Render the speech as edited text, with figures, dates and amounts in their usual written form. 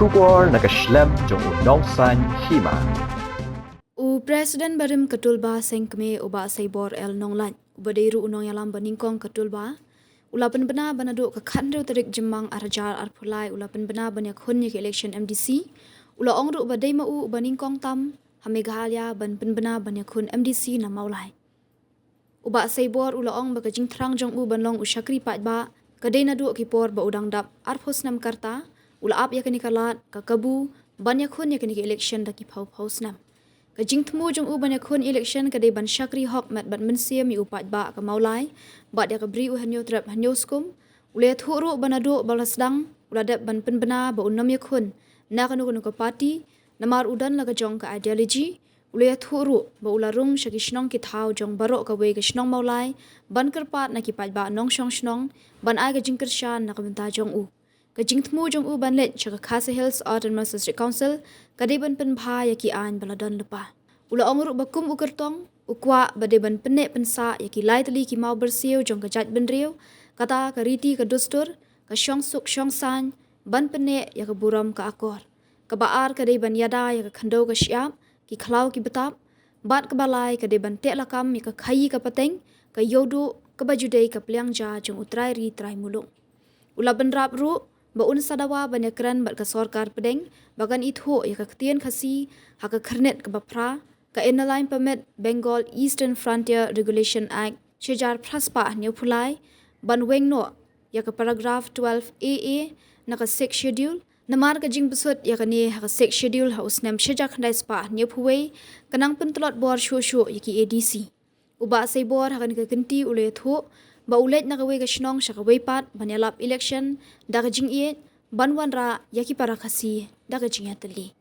Shubor nakashlem jong unongsan hima. Presiden barim ketulba sengkme uba saibor el nonglan. Ubadeiru unong yalam baningkong ketulba. Ulapan bena banaduk ke khandru terik jemang arjar arpulai ulapan bena banyak hunnya ke election MDC. Ula ongru ubadei mau baningkong tam hamegahalia ban penbena banyak hun MDC na maulai. Uba saibor ula ong bakajing terang jong banlong usyakri patba kadai naduk kipor ba udang dap arpus nam karta ula ap yakani kalat kakabu banyak hun yakani ke election daki pau snam. Kajing temu jong banyak hun election kadai ban syakri hok mat ban mensia mi upat ba ka maulai ba dia kabri hanyo trap hanyo skum ule thuru banadu balasdang ula dap ban penbena ba unam yakun na kanu ka parti namar udan laga jong ka ideology ule thuru ba ula rung shaki shnong ki thau jong baro ka we ka shnong maulai ban kerpat na ki pat ba nong shong shnong ban ai ka jingkar shan na ka menta jong Kajing temu jong ban let chaka Khasi Hills Autonomous District Council kadai ban penbha yaki an baladon lepa. Ula ongru bakum ukertong ukwa bade ban penek pensa yaki lai tali ki mau bersiu jong kajat ban riu kata kariti ka dustur ka syong suk syong san ban penek ya ka buram ka akor. Kabaar kadai ban yada ya ka khandau ka syap ki khalau ki betap bat ka balai kadai ban tek lakam ya ka khayi ka pateng ka yodu ka bajudai ka pliangja jong utrai ri trai mulung. Ula ban rap ru ba un sadawa banyakran bat ka sorkar pedeng bagan itho ya ka ktien khasi ha ka kharnet ka bapra ka inline permit Bengal Eastern Frontier Regulation Act shejar praspa new phulai ban wengno ya ka paragraph 12 AA na ka 6 schedule namar ka jing besut ya ka ni ha ka 6 schedule ha usnam shejar khandai spa new phuwei kanang pentlot bor shu yaki ADC uba sei bor ha kan ka kenti ule tho ba ulet na kawe ka shnong sha kawe pat banyalap election da ka jing iet banwan ra yaki para khasi da ka jing atali